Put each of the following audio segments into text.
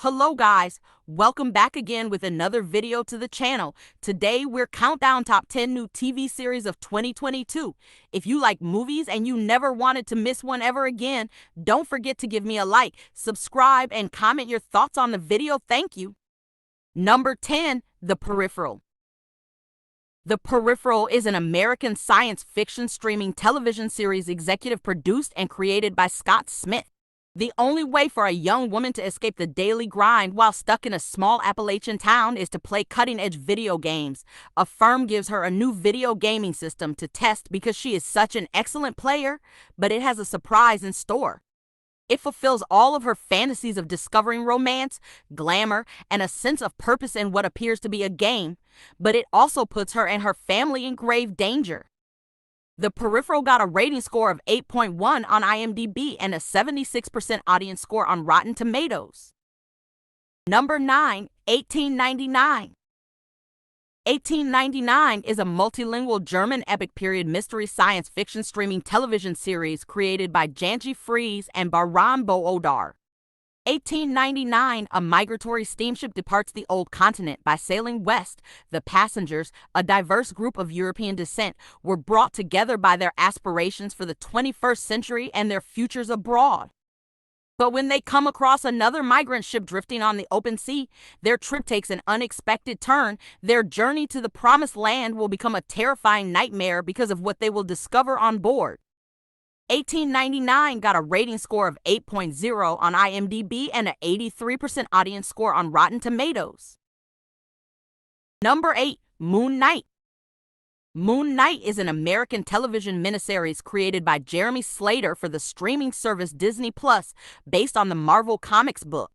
Hello guys, welcome back again with another video to the channel. Today we're countdown top 10 new TV series of 2022. If you like movies and you never wanted to miss one ever again, don't forget to give me a like, subscribe, and comment your thoughts on the video. Thank you. Number 10, The Peripheral. The Peripheral is an American science fiction streaming television series executive produced and created by Scott Smith. The only way for a young woman to escape the daily grind while stuck in a small Appalachian town is to play cutting-edge video games. A firm gives her a new video gaming system to test because she is such an excellent player, but it has a surprise in store. It fulfills all of her fantasies of discovering romance, glamour, and a sense of purpose in what appears to be a game, but it also puts her and her family in grave danger. The Peripheral got a rating score of 8.1 on IMDb and a 76% audience score on Rotten Tomatoes. Number 9, 1899. 1899 is a multilingual German epic period mystery science fiction streaming television series created by Janji Fries and Bahram Boodar. 1899, a migratory steamship departs the old continent. By sailing west, the passengers, a diverse group of European descent, were brought together by their aspirations for the 21st century and their futures abroad. But when they come across another migrant ship drifting on the open sea, their trip takes an unexpected turn. Their journey to the promised land will become a terrifying nightmare because of what they will discover on board. 1899 got a rating score of 8.0 on IMDb and an 83% audience score on Rotten Tomatoes. Number 8, Moon Knight. Moon Knight is an American television miniseries created by Jeremy Slater for the streaming service Disney Plus, based on the Marvel Comics book.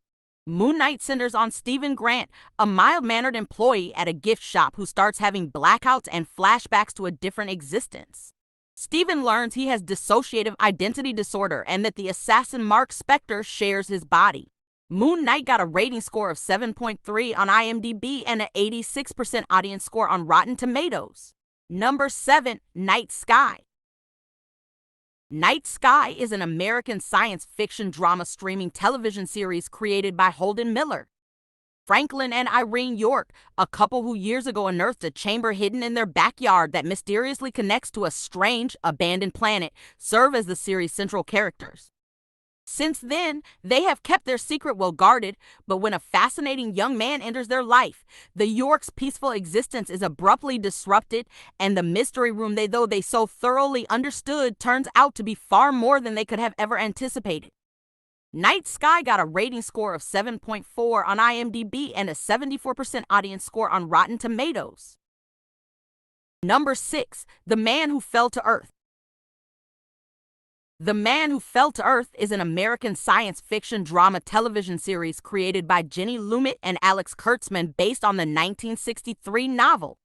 Moon Knight centers on Stephen Grant, a mild-mannered employee at a gift shop who starts having blackouts and flashbacks to a different existence. Stephen learns he has dissociative identity disorder and that the assassin Mark Spector shares his body. Moon Knight got a rating score of 7.3 on IMDb and an 86% audience score on Rotten Tomatoes. Number 7, Night Sky. Night Sky is an American science fiction drama streaming television series created by Holden Miller. Franklin and Irene York, a couple who years ago unearthed a chamber hidden in their backyard that mysteriously connects to a strange, abandoned planet, serve as the series' central characters. Since then, they have kept their secret well guarded, but when a fascinating young man enters their life, the Yorks' peaceful existence is abruptly disrupted, and the mystery room they so thoroughly understood turns out to be far more than they could have ever anticipated. Night Sky got a rating score of 7.4 on IMDb and a 74% audience score on Rotten Tomatoes. Number 6, The Man Who Fell to Earth. The Man Who Fell to Earth is an American science fiction drama television series created by Jenny Lumet and Alex Kurtzman based on the 1963 novel.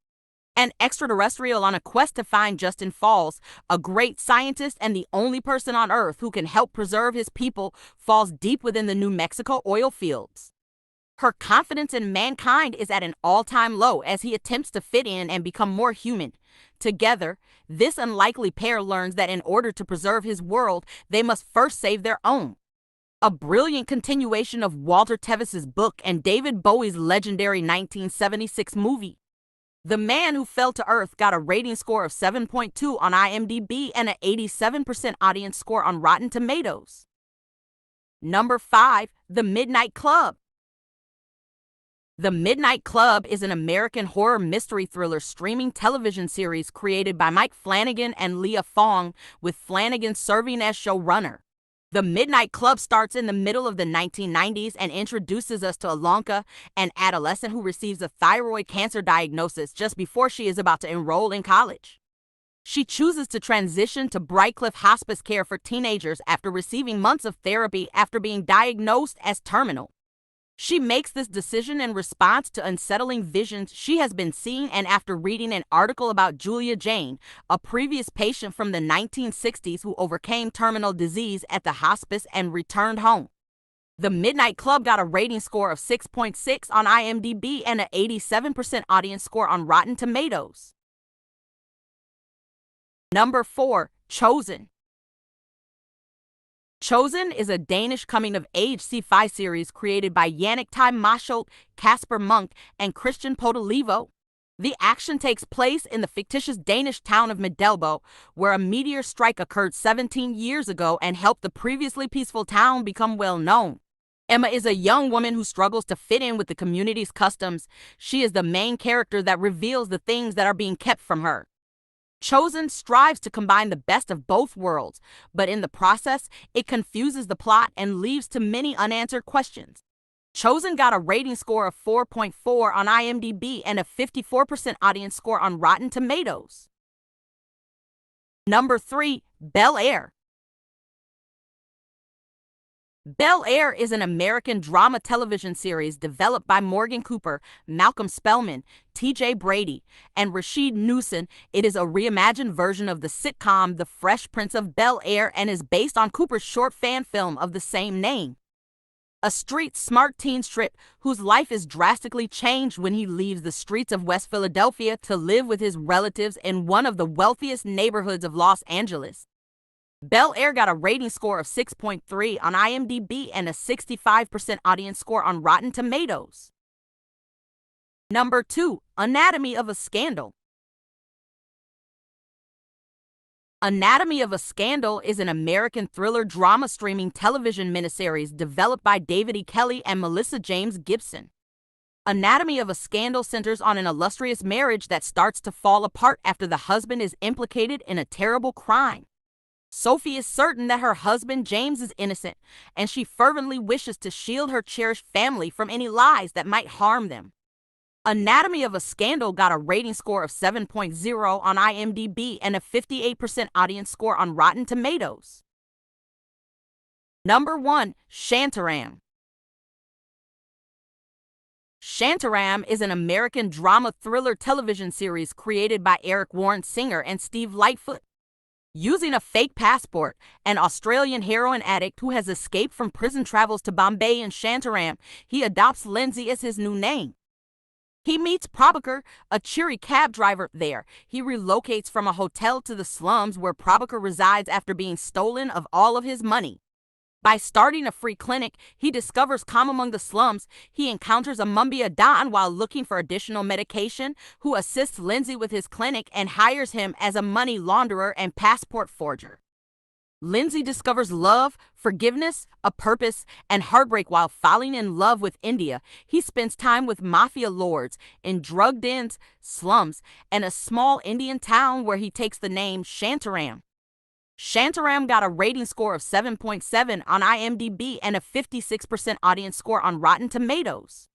An extraterrestrial on a quest to find Justin Falls, a great scientist and the only person on Earth who can help preserve his people, falls deep within the New Mexico oil fields. Her confidence in mankind is at an all-time low as he attempts to fit in and become more human. Together, this unlikely pair learns that in order to preserve his world, they must first save their own. A brilliant continuation of Walter Tevis's book and David Bowie's legendary 1976 movie. The Man Who Fell to Earth got a rating score of 7.2 on IMDb and an 87% audience score on Rotten Tomatoes. Number 5, The Midnight Club. The Midnight Club is an American horror mystery thriller streaming television series created by Mike Flanagan and Leah Fong, with Flanagan serving as showrunner. The Midnight Club starts in the middle of the 1990s and introduces us to Alonka, an adolescent who receives a thyroid cancer diagnosis just before she is about to enroll in college. She chooses to transition to Brightcliff hospice care for teenagers after receiving months of therapy after being diagnosed as terminal. She makes this decision in response to unsettling visions she has been seeing and after reading an article about Julia Jane, a previous patient from the 1960s who overcame terminal disease at the hospice and returned home. The Midnight Club got a rating score of 6.6 on IMDb and an 87% audience score on Rotten Tomatoes. Number 4, Chosen. Chosen is a Danish coming-of-age sci-fi series created by Yannick Ty Macholt, Casper Monk, and Christian Podolivo. The action takes place in the fictitious Danish town of Middelbo, where a meteor strike occurred 17 years ago and helped the previously peaceful town become well known. Emma is a young woman who struggles to fit in with the community's customs. She is the main character that reveals the things that are being kept from her. Chosen strives to combine the best of both worlds, but in the process, it confuses the plot and leaves to many unanswered questions. Chosen got a rating score of 4.4 on IMDb and a 54% audience score on Rotten Tomatoes. Number 3. Bel-Air. Bel-Air is an American drama television series developed by Morgan Cooper, Malcolm Spellman, T.J. Brady, and Rashid Newson. It is a reimagined version of the sitcom The Fresh Prince of Bel-Air and is based on Cooper's short fan film of the same name. A street-smart teen strip whose life is drastically changed when he leaves the streets of West Philadelphia to live with his relatives in one of the wealthiest neighborhoods of Los Angeles. Bel-Air got a rating score of 6.3 on IMDb and a 65% audience score on Rotten Tomatoes. Number 2. Anatomy of a Scandal. Anatomy of a Scandal is an American thriller drama streaming television miniseries developed by David E. Kelley and Melissa James Gibson. Anatomy of a Scandal centers on an illustrious marriage that starts to fall apart after the husband is implicated in a terrible crime. Sophie is certain that her husband James is innocent, and she fervently wishes to shield her cherished family from any lies that might harm them. Anatomy of a Scandal got a rating score of 7.0 on IMDb and a 58% audience score on Rotten Tomatoes. Number 1. Shantaram. Shantaram is an American drama thriller television series created by Eric Warren Singer and Steve Lightfoot. Using a fake passport, an Australian heroin addict who has escaped from prison travels to Bombay in Shantaram. He adopts Lindsay as his new name. He meets Prabhakar, a cheery cab driver, there. He relocates from a hotel to the slums where Prabhakar resides after being stolen of all of his money. By starting a free clinic, he discovers calm among the slums. He encounters a Mumbai Don while looking for additional medication, who assists Lindsay with his clinic and hires him as a money launderer and passport forger. Lindsay discovers love, forgiveness, a purpose, and heartbreak while falling in love with India. He spends time with mafia lords in drug dens, slums, and a small Indian town where he takes the name Shantaram. Shantaram got a rating score of 7.7 on IMDb and a 56% audience score on Rotten Tomatoes.